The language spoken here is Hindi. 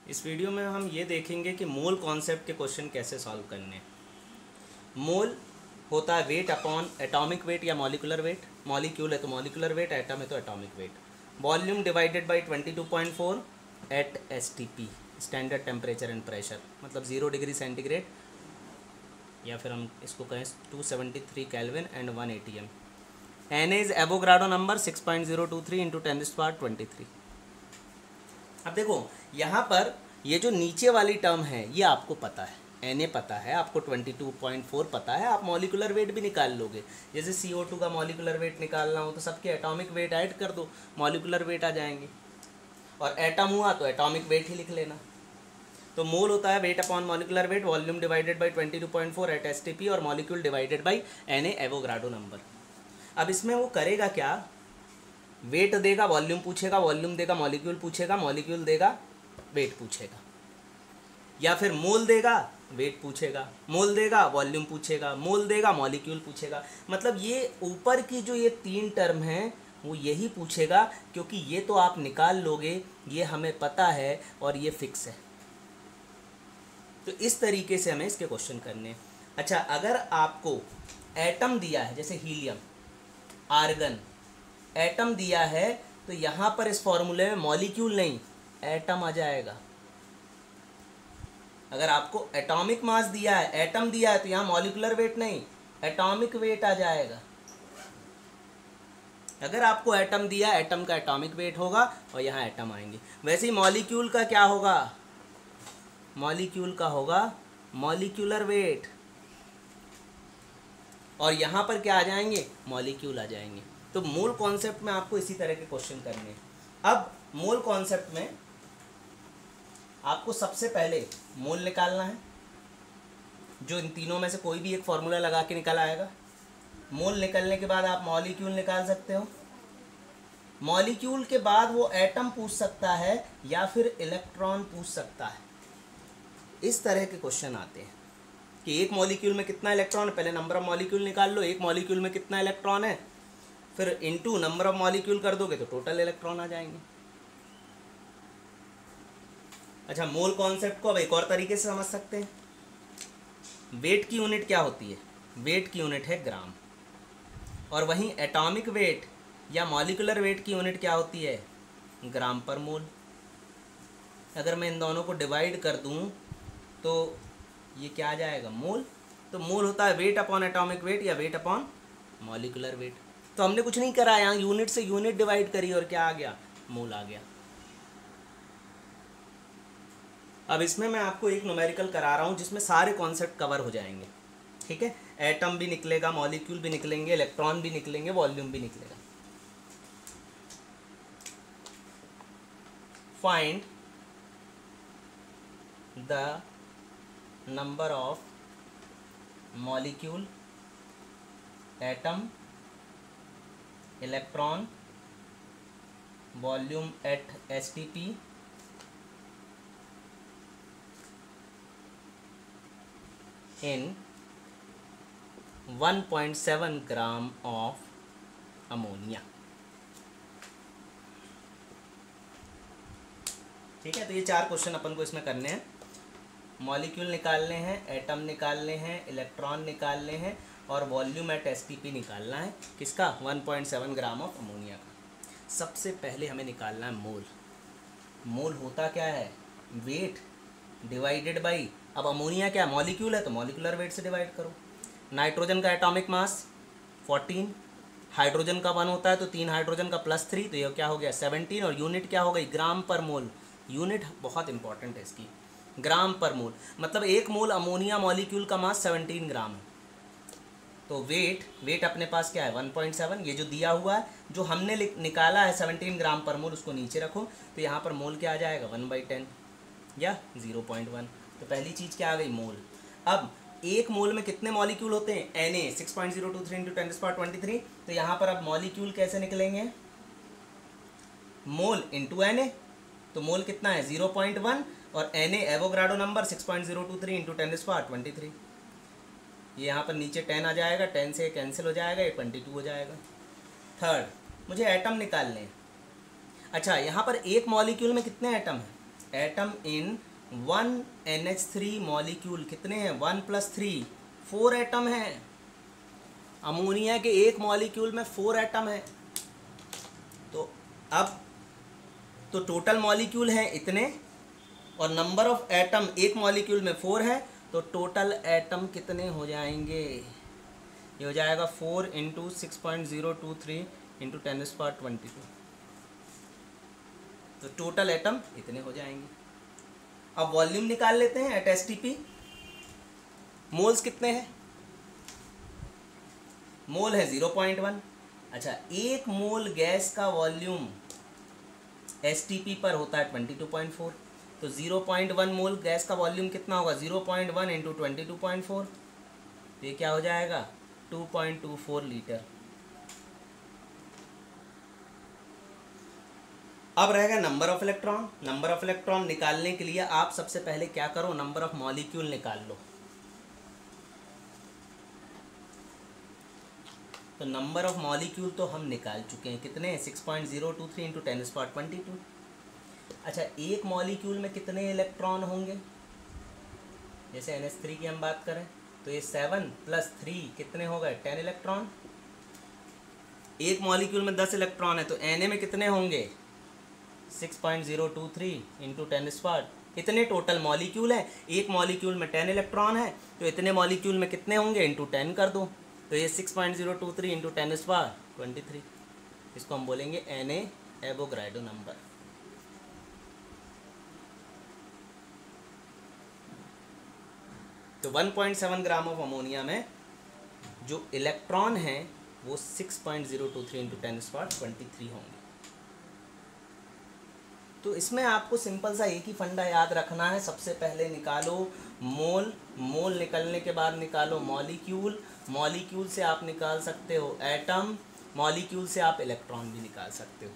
इस वीडियो में हम ये देखेंगे कि मोल कॉन्सेप्ट के क्वेश्चन कैसे सॉल्व करने हैं। मोल होता है वेट अपॉन एटॉमिक वेट या मॉलिकुलर वेट। मॉलिक्यूल है तो मॉलिकुलर वेट, एटम है तो atomic weight. Volume divided by 22.4 at STP, standard temperature and pressure, मतलब 0 डिग्री सेंटीग्रेड या फिर हम इसको कहें 273 kelvin and 1 ATM। Na is Avogadro number 6.023 into 10⁻23। अब देखो यहाँ पर ये जो नीचे वाली टर्म है ये आपको पता है, Na पता है, आपको 22.4 पता है, आप मॉलिकुलर वेट भी निकाल लोगे। जैसे CO2 का मॉलिकुलर वेट निकालना हो तो सबके एटॉमिक वेट ऐड कर दो, मॉलिकुलर वेट आ जाएंगे। और एटम हुआ तो एटॉमिक वेट ही लिख लेना। तो मोल होता है weight upon molecular weight, volume divided by 22.4 at STP, और molecule divided by Na Avogadro number. अब इसमें वो करेगा क्या, वेट देगा, वॉल्यूम पूछेगा, वॉल्यूम देगा, मॉलिक्यूल पूछेगा, मॉलिक्यूल देगा, वेट पूछेगा, या फिर मोल देगा, वेट पूछेगा, मोल देगा, वॉल्यूम पूछेगा, मोल देगा, मॉलिक्यूल पूछेगा। मतलब ये ऊपर की जो ये 3 टर्म हैं वो यही पूछेगा, क्योंकि ये तो आप निकाल लोगे, ये हमें पता है और ये फिक्स है। तो इस तरीके से हमें इसके क्वेश्चन करने हैं। अच्छा, अगर आपको एटम दिया है, जैसे हीलियम, आर्गन, एटम दिया है, तो यहाँ पर इस फॉर्मूले में मॉलिक्यूल नहीं एटम आ जाएगा। अगर आपको एटॉमिक मास दिया है, एटम दिया है, तो यहाँ मॉलिकुलर वेट नहीं एटॉमिक वेट आ जाएगा। अगर आपको एटम दिया, एटम का एटॉमिक वेट होगा और यहाँ एटम आएंगे। वैसे ही मॉलिक्यूल का क्या होगा, मॉलिक्यूल का होगा मॉलिक्यूलर वेट, और यहाँ पर क्या आ जाएंगे, मॉलिक्यूल आ जाएंगे। तो मोल कॉन्सेप्ट में आपको इसी तरह के क्वेश्चन करने हैं। अब मोल कॉन्सेप्ट में आपको सबसे पहले मोल निकालना है, जो इन तीनों में से कोई भी एक फॉर्मूला लगा के निकल आएगा। मोल निकलने के बाद आप मॉलिक्यूल निकाल सकते हो। मॉलिक्यूल के बाद वो एटम पूछ सकता है या फिर इलेक्ट्रॉन पूछ सकता है। इस तरह के क्वेश्चन आते हैं कि एक मॉलिक्यूल में कितना इलेक्ट्रॉन है, पहले नंबर ऑफ मॉलिक्यूल निकाल लो, एक मॉलिक्यूल में कितना इलेक्ट्रॉन है, फिर इनटू नंबर ऑफ मॉलिक्यूल कर दोगे तो टोटल इलेक्ट्रॉन आ जाएंगे। अच्छा, मोल कॉन्सेप्ट को अब एक और तरीके से समझ सकते हैं। वेट की यूनिट क्या होती है, वेट की यूनिट है ग्राम, और वहीं एटॉमिक वेट या मॉलिकुलर वेट की यूनिट क्या होती है, ग्राम पर मोल। अगर मैं इन दोनों को डिवाइड कर दूं तो ये क्या आ जाएगा, मोल। तो मोल होता है वेट अपॉन एटॉमिक वेट या वेट अपॉन मॉलिकुलर वेट। तो हमने कुछ नहीं करा, यहाँ यूनिट से यूनिट डिवाइड करी और क्या आ गया, मोल आ गया। अब इसमें मैं आपको एक न्यूमेरिकल करा रहा हूँ जिसमें सारे कॉन्सेप्ट कवर हो जाएंगे। ठीक है, एटम भी निकलेगा, मॉलिक्यूल भी निकलेंगे, इलेक्ट्रॉन भी निकलेंगे, वॉल्यूम भी निकलेगा। Find the number of molecule, atom, electron, volume at STP in 1.7 gram of ammonia. ठीक है, तो ये 4 क्वेश्चन अपन को इसमें करने हैं। मॉलिक्यूल निकालने हैं, एटम निकालने हैं, इलेक्ट्रॉन निकालने हैं, और वॉल्यूम एट STP निकालना है। किसका, 1.7 ग्राम ऑफ अमोनिया का। सबसे पहले हमें निकालना है मोल। मोल होता क्या है, वेट डिवाइडेड बाई, अब अमोनिया क्या मॉलिक्यूल है तो मॉलिकुलर वेट से डिवाइड करो। नाइट्रोजन का एटॉमिक मास 14, हाइड्रोजन का 1 होता है तो 3 हाइड्रोजन का +3, तो ये क्या हो गया 17, और यूनिट क्या हो गई, ग्राम पर मोल। यूनिट बहुत इंपॉर्टेंट है इसकी, ग्राम पर मोल। मतलब एक मोल अमोनिया मॉलिक्यूल का मास 17 ग्राम है। तो वेट अपने पास क्या है 1.7, ये जो दिया हुआ है, जो हमने निकाला है 17 ग्राम पर मोल, उसको नीचे रखो, तो यहाँ पर मोल क्या आ जाएगा 1/10 या 0.1। तो पहली चीज़ क्या आ गई, मोल। अब एक मोल में कितने मॉलिक्यूल होते हैं, Na 6.023 इंटू 10⁻23। तो यहाँ पर अब मॉलिक्यूल कैसे निकलेंगे, मोल इंटू Na। तो मोल कितना है 0.1, और Na एवोगाड्रो नंबर 6.023 इंटू 10⁻23। ये यहाँ पर नीचे 10 आ जाएगा, 10 से कैंसिल हो जाएगा, ये 22 हो जाएगा। थर्ड, मुझे एटम निकालने हैं। अच्छा, यहाँ पर एक मॉलिक्यूल में कितने एटम हैं, एटम इन 1 NH3 मॉलिक्यूल कितने हैं 1 + 3 4 एटम हैं। अमोनिया के एक मॉलिक्यूल में 4 एटम है। तो अब तो टोटल मॉलिक्यूल हैं इतने और नंबर ऑफ एटम एक मॉलिक्यूल में 4 है, तो टोटल एटम कितने हो जाएंगे? ये हो जाएगा 4 × 6.023 × 10⁻²2। तो टोटल एटम इतने हो जाएंगे। अब वॉल्यूम निकाल लेते हैं एट STP। मोल्स कितने हैं? मोल है 0.1। अच्छा, एक मोल गैस का वॉल्यूम STP पर होता है 22.4। तो 0.1 मोल गैस का वॉल्यूम कितना होगा? 0.1 × 22.4। तो ये क्या हो जाएगा? 2.24 लीटर। अब रहेगा number of electron. Number of electron निकालने के लिए आप सबसे पहले क्या करो? नंबर ऑफ मॉलिक्यूल निकाल लो। तो नंबर ऑफ मॉलिक्यूल तो हम निकाल चुके हैं। कितने? 6.023 × 10⁻22। अच्छा, एक मॉलिक्यूल में कितने इलेक्ट्रॉन होंगे? जैसे NH3 की हम बात करें तो ये 7 + 3 कितने हो गए? 10 इलेक्ट्रॉन। एक मॉलिक्यूल में 10 इलेक्ट्रॉन है तो Na में कितने होंगे? 6.023 × 10⁻। इतने टोटल मॉलिक्यूल हैं। एक मॉलिक्यूल में 10 इलेक्ट्रॉन है तो इतने मॉलिक्यूल में कितने होंगे? × 10 कर दो। तो ये 6.023 × 10⁻23। इसको हम बोलेंगे Na एवोगाड्रो नंबर। तो 1.7 ग्राम ऑफ अमोनिया में जो इलेक्ट्रॉन हैं वो 6.023 × 10⁻23 होंगे। तो इसमें आपको सिंपल सा एक ही फंडा याद रखना है। सबसे पहले निकालो मोल, मोल निकलने के बाद निकालो मॉलिक्यूल, मॉलिक्यूल से आप निकाल सकते हो एटम, मॉलिक्यूल से आप इलेक्ट्रॉन भी निकाल सकते हो।